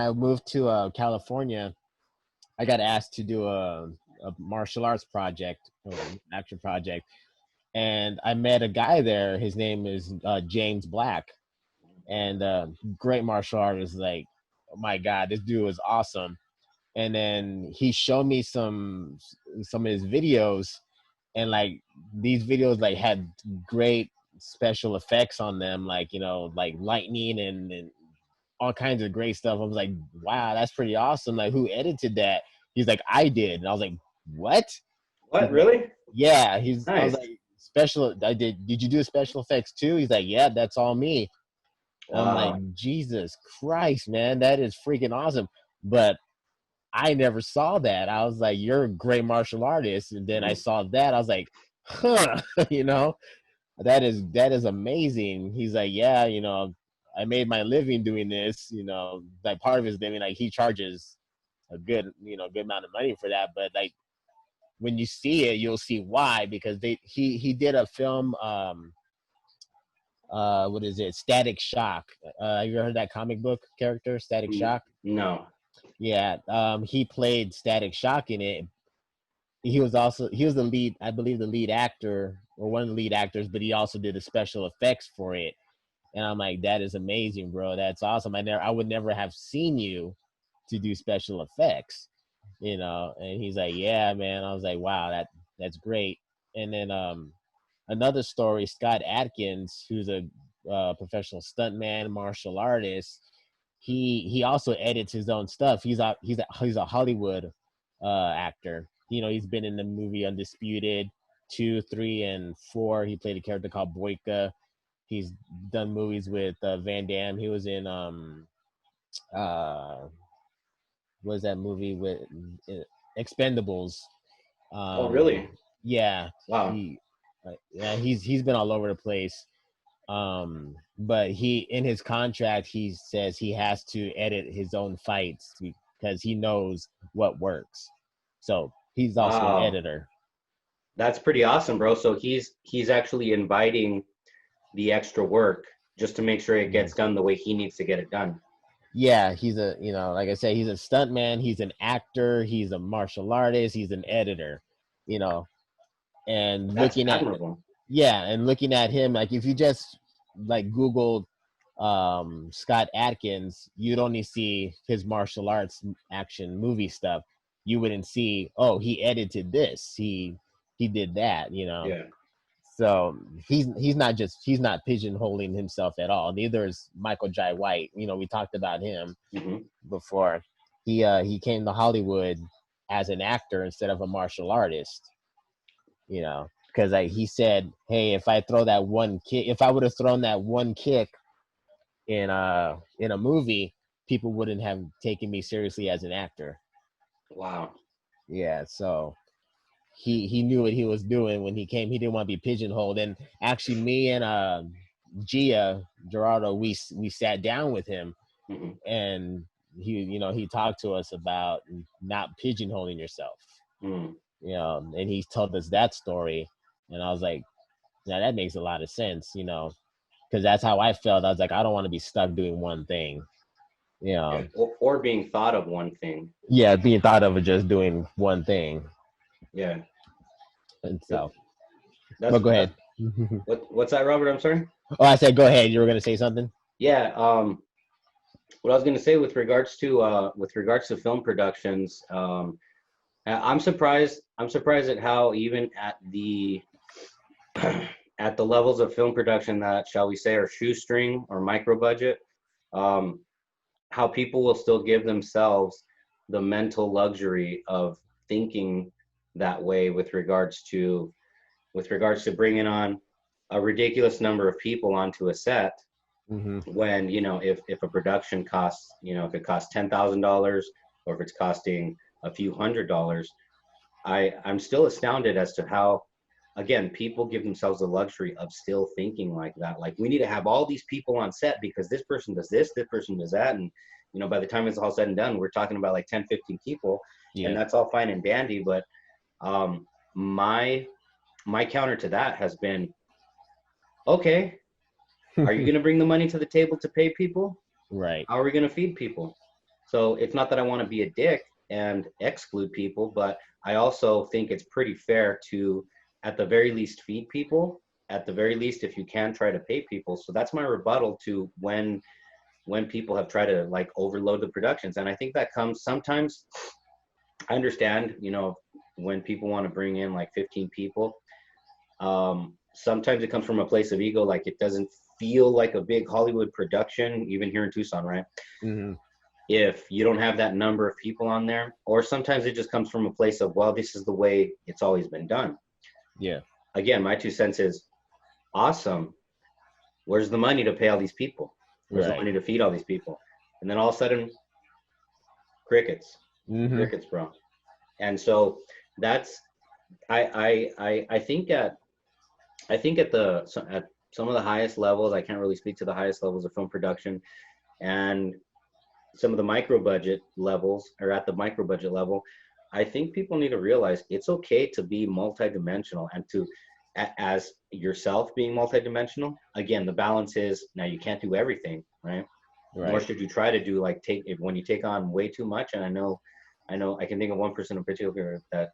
I moved to California, I got asked to do a martial arts project, or action project, and I met a guy there. His name is James Black, and great martial artist. Like, oh my God, this dude was awesome. And then he showed me some of his videos, and like these videos like had great special effects on them, like like lightning and all kinds of great stuff. I was like, wow, that's pretty awesome. Like, who edited that? He's like, I did. And I was like, what? What, He's like, really? yeah. I was Nice. like, special. I did you do special effects too? He's like, yeah, that's all me. I'm like, Wow. Jesus Christ, man, that is freaking awesome. But I never saw that. I was like, you're a great martial artist. And then I Mhm. saw that. I was like, huh, that is amazing. He's like, yeah, I made my living doing this, like part of his living, like he charges a good amount of money for that. But like when you see it, you'll see why, because he did a film, what is it? Static Shock. Have you ever heard that comic book character, Static Shock? No. Yeah. He played Static Shock in it. He was the lead, I believe, the lead actor, or one of the lead actors, but he also did the special effects for it. And I'm like, that is amazing, bro. That's awesome. I would never have seen you to do special effects, And he's like, yeah, man. I was like, wow, that's great. And then another story, Scott Adkins, who's a professional stuntman, martial artist. He also edits his own stuff. He's a Hollywood actor. He's been in the movie Undisputed 2, 3, and 4. He played a character called Boyka. He's done movies with Van Damme. He was in uh what was that movie with Expendables? Oh, really? Yeah, Wow. he's been all over the place. But he, in his contract, he says he has to edit his own fights because he knows what works. So he's also an Wow. editor. That's pretty awesome, bro. So he's actually inviting the extra work just to make sure it Mhm. gets done the way he needs to get it done. Yeah, he's like I said, he's a stuntman, he's an actor, he's a martial artist, he's an editor, you know, and That's looking at admirable. yeah, and looking at him, like if you just like Googled Scott Adkins, you'd only see his martial arts action movie stuff. You wouldn't see, oh, he edited this, he did that. Yeah. So he's not pigeonholing himself at all. Neither is Michael Jai White. We talked about him Hmm. before. He came to Hollywood as an actor instead of a martial artist. Because he said, hey, if I throw that one kick, if I would have thrown that one kick in a movie, people wouldn't have taken me seriously as an actor. Wow. Yeah, so he knew what he was doing when he came. He didn't want to be pigeonholed. And actually, me and Gia Gerardo, we sat down with him, Hmm. and he talked to us about not pigeonholing yourself. Mm. And he told us that story, and I was like, yeah, that makes a lot of sense. Because that's how I felt. I was like, I don't want to be stuck doing one thing. Yeah. Or being thought of one thing. Yeah, being thought of as just doing one thing. Yeah. And so, That's but go that's ahead. what's that, Robert? I'm sorry. Oh, I said, go ahead. You were going to say something? Yeah. What I was going to say with regards to film productions, I'm surprised. I'm surprised at how even at the at the levels of film production that, shall we say, are shoestring or micro budget, um, how people will still give themselves the mental luxury of thinking that way with regards to bringing on a ridiculous number of people onto a set, Mm-hmm. when if a production costs, if it costs $10,000 or if it's costing a few $100s, I'm still astounded as to how, again, people give themselves the luxury of still thinking like that. Like, we need to have all these people on set because this person does this person does that. And, by the time it's all said and done, we're talking about like 10, 15 people, and Yeah. that's all fine and dandy. But um, my counter to that has been, okay, are you going to bring the money to the table to pay people? Right. How are we going to feed people? So it's not that I want to be a dick and exclude people, but I also think it's pretty fair to, at the very least, feed people. At the very least, if you can, try to pay people. So that's my rebuttal to when people have tried to like overload the productions. And I think that comes sometimes. I understand, you know, when people want to bring in like 15 people. Sometimes it comes from a place of ego, like it doesn't feel like a big Hollywood production, even here in Tucson, right? Mm-hmm. If you don't have that number of people on there, or sometimes it just comes from a place of, well, this is the way it's always been done. Yeah. Again, my 2 cents is awesome. Where's the money to pay all these people? Where's the Right. money to feed all these people? And then all of a sudden, crickets, Mm-hmm. crickets, bro. And so that's, I think at some of the highest levels, I can't really speak to the highest levels of film production, and some of the micro budget levels, or at the micro budget level, I think people need to realize it's okay to be multidimensional, and to, as yourself being multidimensional. Again, the balance is, now you can't do everything, right? Nor Right. should you try to do like when you take on way too much. And I can think of one person in particular that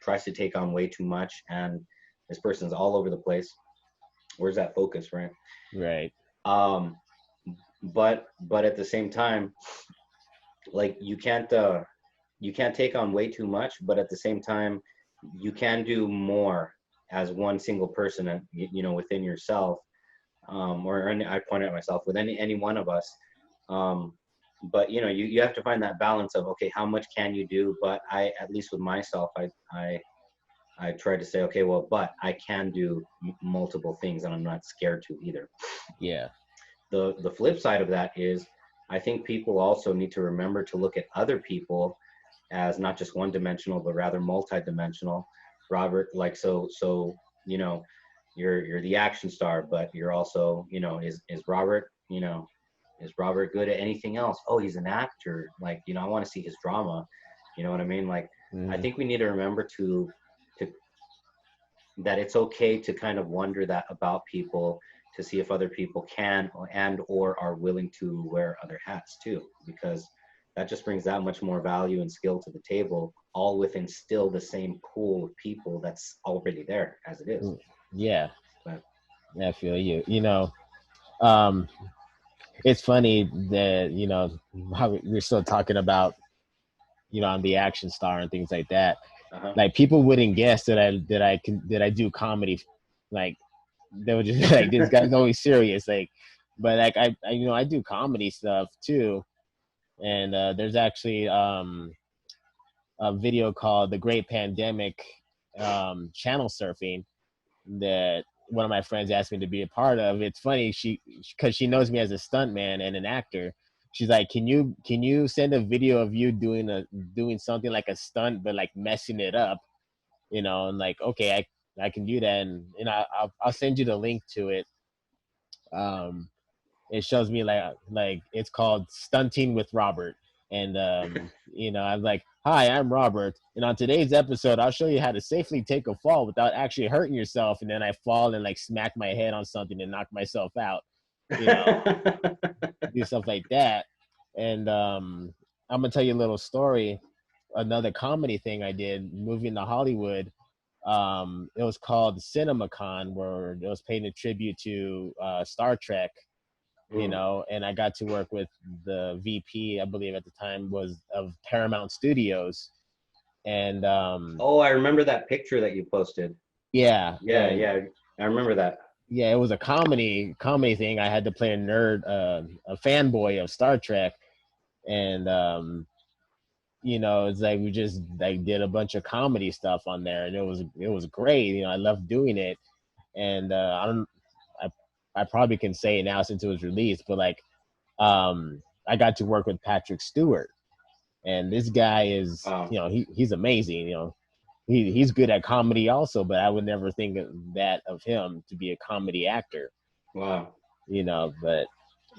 tries to take on way too much, and this person's all over the place. Where's that focus, right? Right. Um, but at the same time, like you can't take on way too much, but at the same time, you can do more as one single person, and you know, within yourself, or I point at myself with any one of us. Um, but you know, you have to find that balance of, okay, how much can you do? But I, at least with myself, I try to say, okay, well, but I can do multiple things, and I'm not scared to either. Yeah. The flip side of that is, I think people also need to remember to look at other people as not just one dimensional, but rather multi-dimensional. Robert, like, so you know, you're the action star, but you're also, you know, is Robert, you know, is Robert good at anything else? Oh, he's an actor. Like, you know, I want to see his drama. You know what I mean? Like, I Mm-hmm. think we need to remember to that it's okay to kind of wonder that about people, to see if other people can and or are willing to wear other hats too, because that just brings that much more value and skill to the table, all within still the same pool of people that's already there as it is. Yeah. But I feel you. You know, um, it's funny that, you know, how we're still talking about, you know, I'm the action star and things like that. uh-huh. Like, people wouldn't guess that I do comedy. Like, they were just like, this guy's always serious. Like, but like I you know, I do comedy stuff too. And there's actually a video called The Great Pandemic, channel surfing, that one of my friends asked me to be a part of. It's funny, because she knows me as a stuntman and an actor. She's like, can you send a video of you doing something like a stunt, but like messing it up, you know? And like, okay, I can do that, and I'll send you the link to it. Um, it shows me like it's called Stunting with Robert. And you know, I'm like, hi, I'm Robert, and on today's episode I'll show you how to safely take a fall without actually hurting yourself. And then I fall and like smack my head on something and knock myself out, you know, do stuff like that. And I'm gonna tell you a little story. Another comedy thing I did moving to Hollywood, it was called CinemaCon, where it was paying a tribute to Star Trek, you Mm. know, and I got to work with the VP, I believe at the time, was of Paramount Studios. And Oh, I remember that picture that you posted. yeah, Yeah, and yeah, I remember that. yeah, it was a comedy thing. I had to play a nerd, a fanboy of Star Trek. And you know, it's like we just like did a bunch of comedy stuff on there, and it was great. You know, I loved doing it. And I, I probably can say it now since it was released, but like, I got to work with Patrick Stewart, and this guy is, Wow, you know, he's amazing. You know, he's good at comedy also, but I would never think of that of him to be a comedy actor. wow. You know, but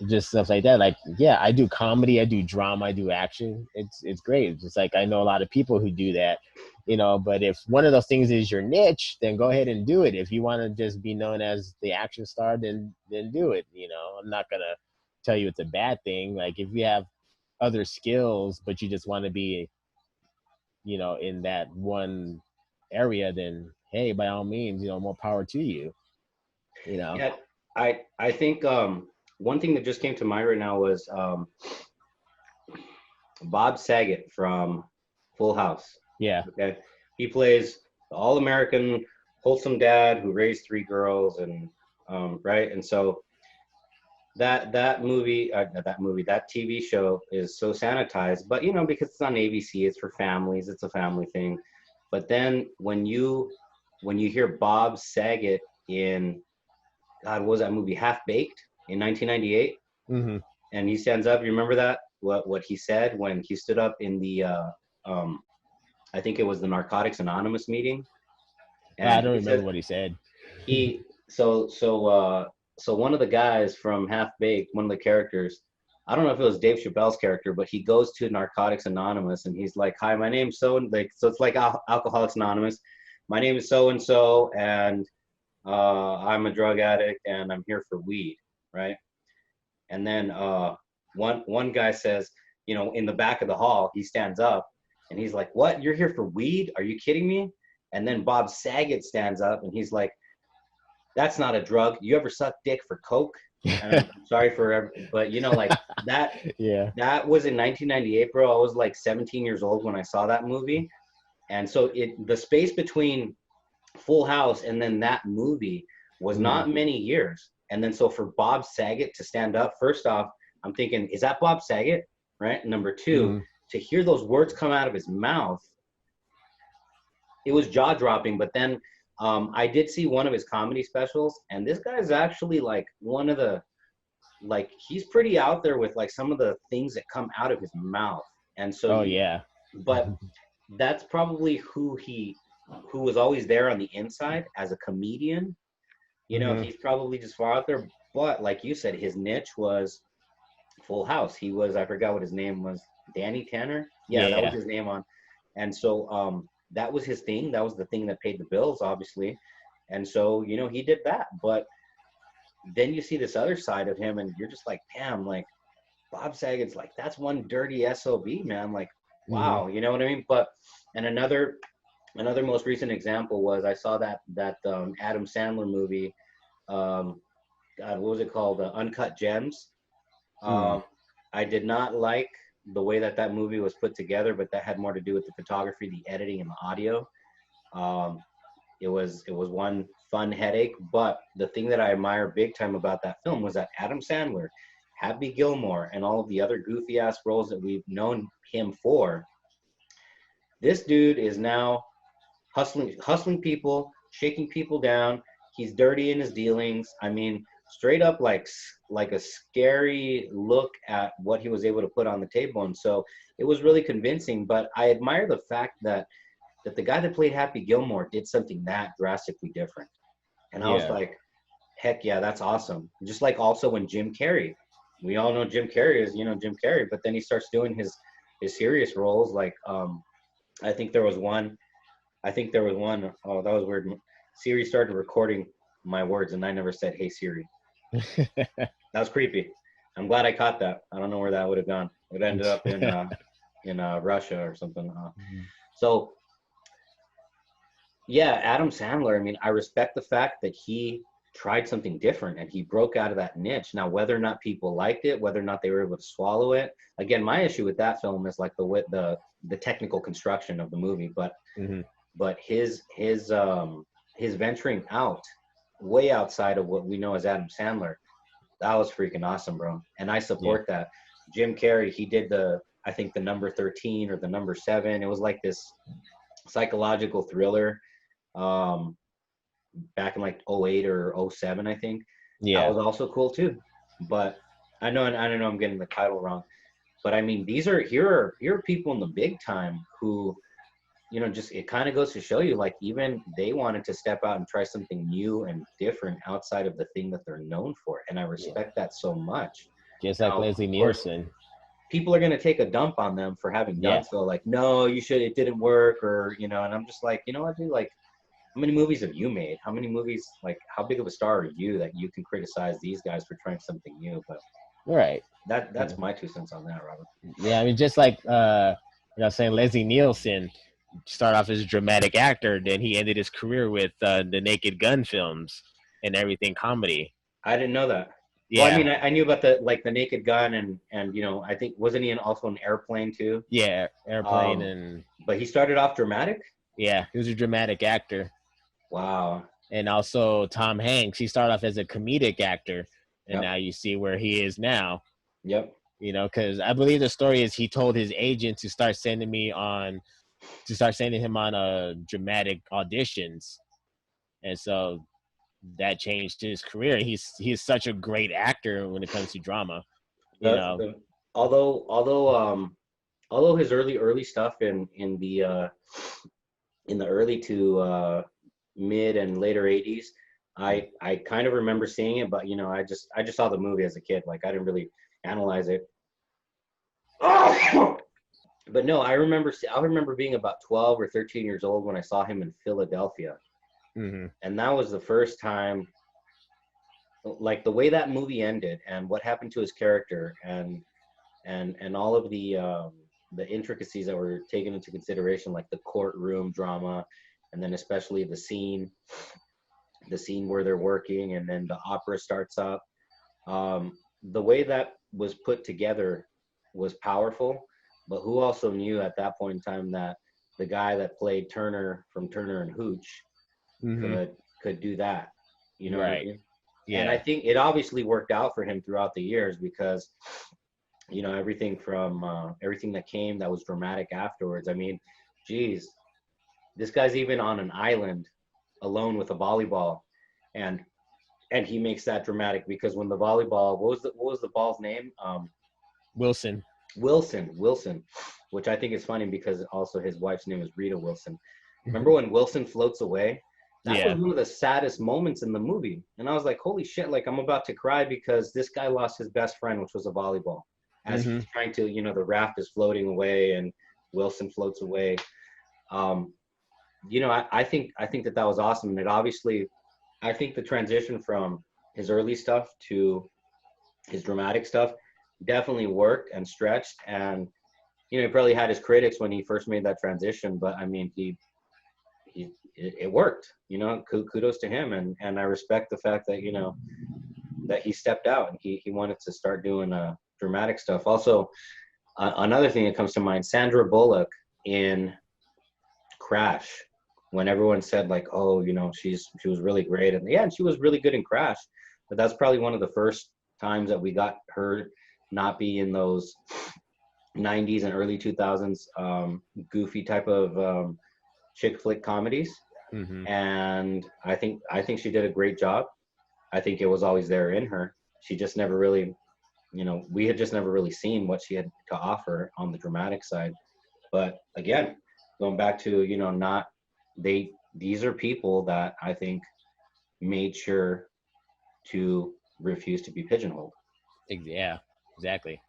just stuff like that. Like, yeah, I do comedy, I do drama, I do action. It's great. It's just like, I know a lot of people who do that. You know, but if one of those things is your niche, then go ahead and do it. If you want to just be known as the action star, then do it. You know, I'm not gonna tell you it's a bad thing. Like, if you have other skills, but you just want to be, in that one area, then hey, by all means, more power to you. Yeah, I think one thing that just came to mind right now was Bob Saget from Full House. Yeah. Okay, he plays the all-American wholesome dad who raised three girls, and right, and so that TV show is so sanitized, but because it's on ABC, it's for families, it's a family thing. But then when you hear Bob Saget in, God, what was that movie, Half Baked, in 1998? Mm-hmm. And he stands up. You remember that? What he said when he stood up in the I think it was the Narcotics Anonymous meeting, I and don't he remember said what he said. he so one of the guys from Half Baked, one of the characters, I don't know if it was Dave Chappelle's character, but he goes to Narcotics Anonymous and he's like, "Hi, my name's so," like, so it's like Alcoholics Anonymous. "My name is so and so, and I'm a drug addict, and I'm here for weed," right? And then one guy says, in the back of the hall, he stands up and he's like, "What? You're here for weed? Are you kidding me?" And then Bob Saget stands up and he's like, "That's not a drug. You ever suck dick for coke?" And I'm sorry but like that. Yeah. That was in 1998, bro. I was like 17 years old when I saw that movie, and so the space between Full House and then that movie was not many years. And then so for Bob Saget to stand up, first off, I'm thinking, is that Bob Saget? Right. Number two, to hear those words come out of his mouth, it was jaw dropping. But then I did see one of his comedy specials, and this guy is actually like one of the, like, he's pretty out there with like some of the things that come out of his mouth. And so, yeah. But that's probably who was always there on the inside as a comedian. He's probably just far out there. But like you said, his niche was Full House. He was, I forgot what his name was, Danny Tanner. Yeah, that was his name on. And so that was his thing. That was the thing that paid the bills, obviously. And so, he did that. But then you see this other side of him and you're just like, damn, like Bob Saget's like, that's one dirty SOB, man. Like, wow, you know what I mean? But, and another most recent example was I saw that Adam Sandler movie. God, what was it called? Uncut Gems. I did not like the way that movie was put together, but that had more to do with the photography, the editing, and the audio. It was one fun headache. But the thing that I admire big time about that film was that Adam Sandler, Happy Gilmore, and all of the other goofy ass roles that we've known him for, this dude is now hustling people, shaking people down. He's dirty in his dealings. I mean, straight up like a scary look at what he was able to put on the table. And so it was really convincing. But I admire the fact that the guy that played Happy Gilmore did something that drastically different. And I was like, heck yeah, that's awesome. Just like also when Jim Carrey, we all know Jim Carrey is, Jim Carrey, but then he starts doing his serious roles. Like, I think there was one, oh, that was weird. Siri started recording my words and I never said, "Hey Siri." That was creepy. I'm glad I caught that. I don't know where that would have gone. It ended up in Russia or something. So yeah, Adam Sandler, I mean, I respect the fact that he tried something different and he broke out of that niche. Now, whether or not people liked it, whether or not they were able to swallow it, again, my issue with that film is like the technical construction of the movie, but his venturing out way outside of what we know as Adam Sandler, that was freaking awesome, bro. And I support that. Jim Carrey, he did I think the number 13 or the number 7. It was like this psychological thriller back in like 08 or 07, I think. That was also cool too. But I don't know I'm getting the title wrong. But I mean, here are people in the big time who, just, it kind of goes to show you, like, even they wanted to step out and try something new and different outside of the thing that they're known for. And I respect that so much. Just like Leslie Nielsen. People are going to take a dump on them for having done so. Like, no, it didn't work, or, and I'm just like, you know what, dude, like, how many movies have you made? How many movies, like, how big of a star are you that you can criticize these guys for trying something new? But Right. That's my 2 cents on that, Robert. Yeah, I mean, just like saying Leslie Nielsen started off as a dramatic actor, then he ended his career with the Naked Gun films and everything comedy. I didn't know that. Yeah. Well, I mean, I knew about the Naked Gun and I think wasn't he also an Airplane too? Yeah, Airplane and. But he started off dramatic. Yeah, he was a dramatic actor. Wow. And also Tom Hanks, he started off as a comedic actor, and Yep. now you see where he is now. Yep. Because I believe the story is he told his agent to start sending him on dramatic auditions, and so that changed his career. He's such a great actor when it comes to drama. Although his early stuff in the early to mid and later 80s, I kind of remember seeing it, but I just saw the movie as a kid. Like I didn't really analyze it. But no, I remember being about 12 or 13 years old when I saw him in Philadelphia. Mm-hmm. And that was the first time, like the way that movie ended and what happened to his character and all of the intricacies that were taken into consideration, like the courtroom drama, and then especially the scene where they're working and then the opera starts up. The way that was put together was powerful, but who also knew at that point in time that the guy that played Turner from Turner and Hooch could do that, right? What I mean? Yeah. And I think it obviously worked out for him throughout the years because everything from everything that was dramatic afterwards. I mean, geez, this guy's even on an island alone with a volleyball, and he makes that dramatic because when the volleyball, what was the ball's name? Wilson, which I think is funny because also his wife's name is Rita Wilson. Remember when Wilson floats away? That was one of the saddest moments in the movie. And I was like, holy shit, like I'm about to cry because this guy lost his best friend, which was a volleyball. As he's trying to, the raft is floating away and Wilson floats away. I think that was awesome. And it obviously, I think the transition from his early stuff to his dramatic stuff definitely worked and stretched. And, he probably had his critics when he first made that transition, but I mean, it worked, kudos to him. And I respect the fact that, that he stepped out and he wanted to start doing dramatic stuff. Also, another thing that comes to mind, Sandra Bullock in Crash, when everyone said like, oh, she was really great. And she was really good in Crash, but that's probably one of the first times that we got her not be in those 90s and early 2000s goofy type of chick flick comedies. And I think she did a great job. I think it was always there in her. She just never really, we had just never really seen what she had to offer on the dramatic side. But again, going back to, these are people that I think made sure to refuse to be pigeonholed. Yeah, exactly.